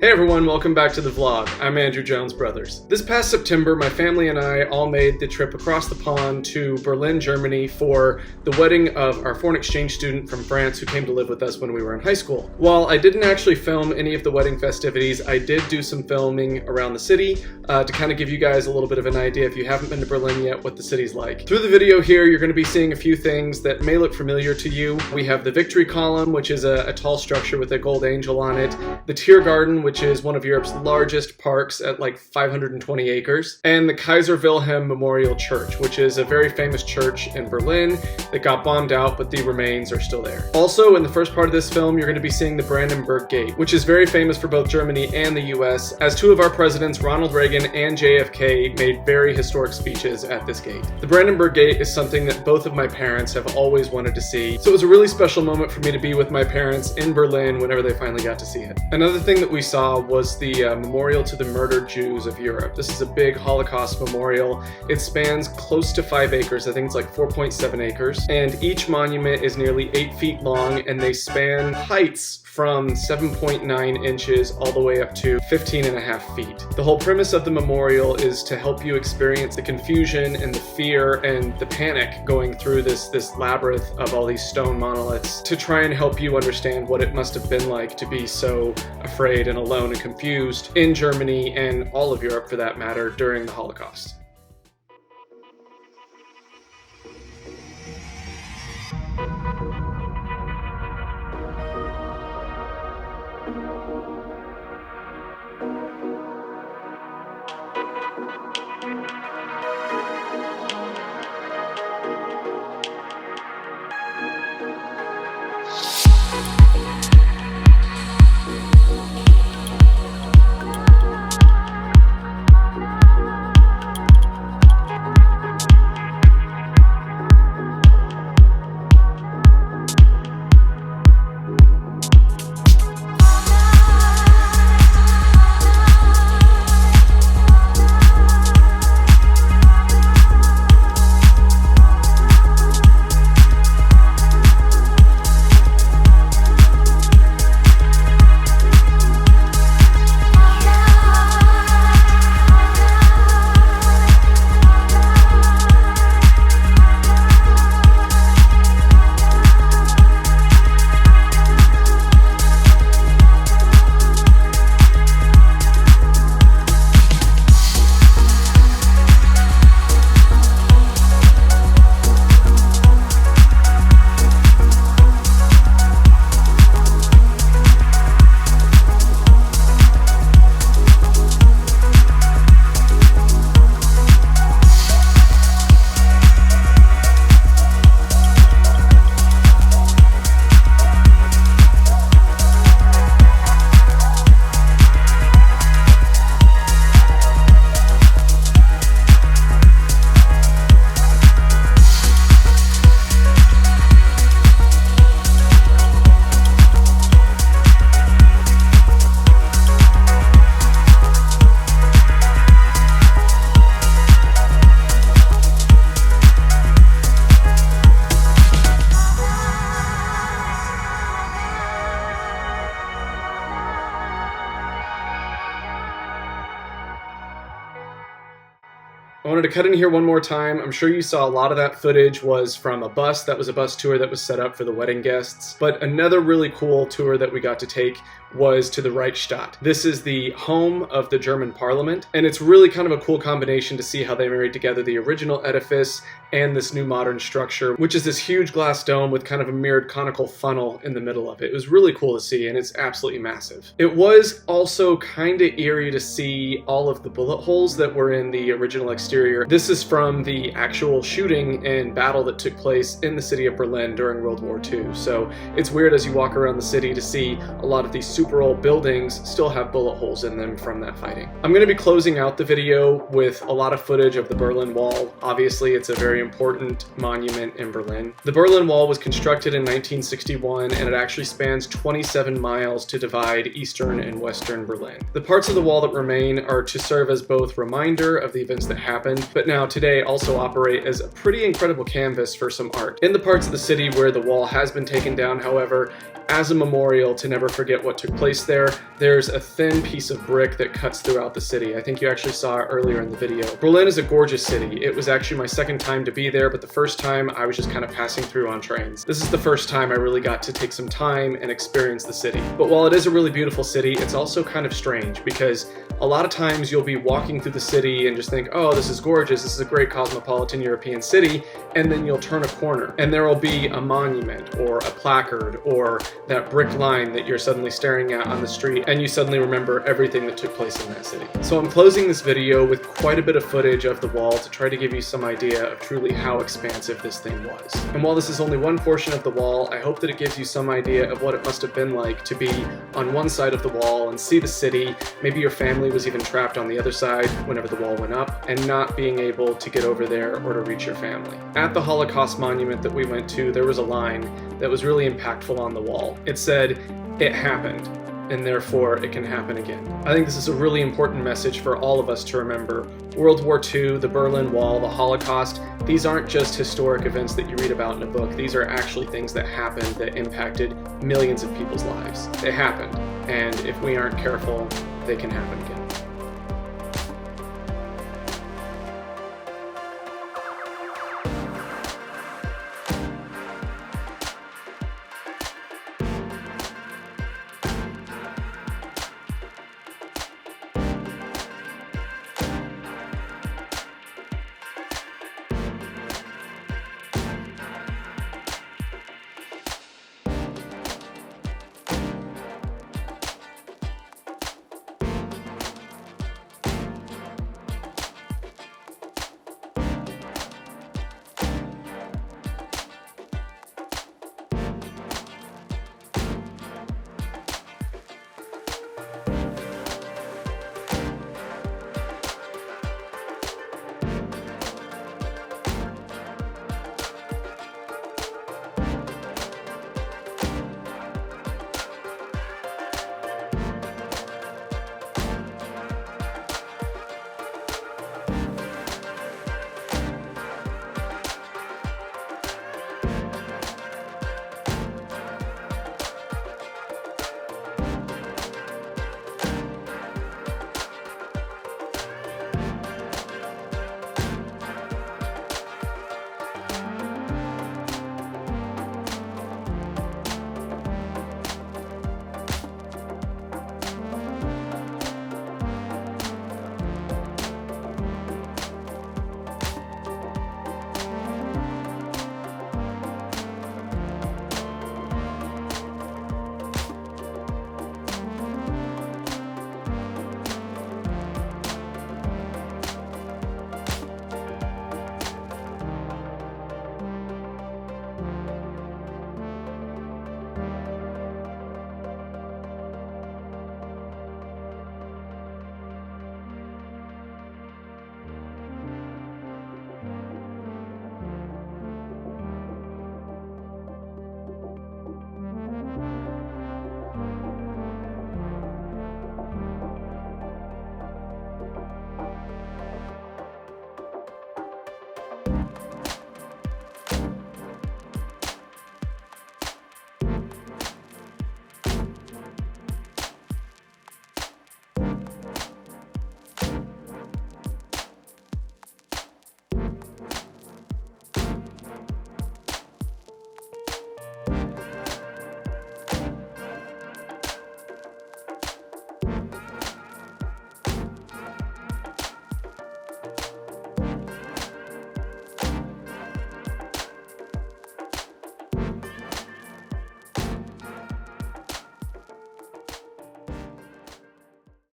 Hey everyone, welcome back to the vlog. I'm Andrew Jones Brothers. This past September, my family and I all made the trip across the pond to Berlin, Germany for the wedding of our foreign exchange student from France who came to live with us when we were in high school. While I didn't actually film any of the wedding festivities, I did do some filming around the city to kind of give you guys a little bit of an idea, if you haven't been to Berlin yet, what the city's like. Through the video here, you're going to be seeing a few things that may look familiar to you. We have the Victory Column, which is a tall structure with a gold angel on it, the Tiergarten, which is one of Europe's largest parks at like 520 acres, and the Kaiser Wilhelm Memorial Church, which is a very famous church in Berlin that got bombed out, but the remains are still there. Also, in the first part of this film, you're going to be seeing the Brandenburg Gate, which is very famous for both Germany and the US, as two of our presidents, Ronald Reagan and JFK, made very historic speeches at this gate. The Brandenburg Gate is something that both of my parents have always wanted to see, so it was a really special moment for me to be with my parents in Berlin whenever they finally got to see it. Another thing that we saw was the Memorial to the Murdered Jews of Europe. This is a big Holocaust memorial. It spans close to 5 acres. I think it's like 4.7 acres. And each monument is nearly 8 feet long, and they span heights from 7.9 inches all the way up to 15.5 feet. The whole premise of the memorial is to help you experience the confusion and the fear and the panic going through this labyrinth of all these stone monoliths, to try and help you understand what it must have been like to be so afraid and alone and confused in Germany and all of Europe for that matter during the Holocaust. I wanted to cut in here one more time. I'm sure you saw a lot of that footage was from a bus. That was a bus tour that was set up for the wedding guests. But another really cool tour that we got to take was to the Reichstag. This is the home of the German parliament, and it's really kind of a cool combination to see how they married together the original edifice and this new modern structure, which is this huge glass dome with kind of a mirrored conical funnel in the middle of it. It was really cool to see, and it's absolutely massive. It was also kind of eerie to see all of the bullet holes that were in the original exterior. This is from the actual shooting and battle that took place in the city of Berlin during World War II. So it's weird as you walk around the city to see a lot of these super old buildings still have bullet holes in them from that fighting. I'm going to be closing out the video with a lot of footage of the Berlin Wall. Obviously, it's a very important monument in Berlin. The Berlin Wall was constructed in 1961, and it actually spans 27 miles to divide eastern and western Berlin. The parts of the wall that remain are to serve as both reminder of the events that happened, but now today also operate as a pretty incredible canvas for some art. In the parts of the city where the wall has been taken down, however, as a memorial to never forget what took took place there. There's a thin piece of brick that cuts throughout the city. I think you actually saw it earlier in the video. Berlin is a gorgeous city. It was actually my second time to be there, but the first time I was just kind of passing through on trains. This is the first time I really got to take some time and experience the city. But while it is a really beautiful city, it's also kind of strange because a lot of times you'll be walking through the city and just think, oh, this is gorgeous, this is a great cosmopolitan European city, and then you'll turn a corner and there will be a monument or a placard or that brick line that you're suddenly staring at on the street, and you suddenly remember everything that took place in that city. So I'm closing this video with quite a bit of footage of the wall to try to give you some idea of truly how expansive this thing was. And while this is only one portion of the wall, I hope that it gives you some idea of what it must have been like to be on one side of the wall and see the city. Maybe your family was even trapped on the other side whenever the wall went up, and not being able to get over there or to reach your family. At the Holocaust monument that we went to, there was a line that was really impactful on the wall. It said, "It happened, and therefore it can happen again." I think this is a really important message for all of us to remember. World War II, the Berlin Wall, the Holocaust, these aren't just historic events that you read about in a book. These are actually things that happened that impacted millions of people's lives. They happened, and if we aren't careful, they can happen again.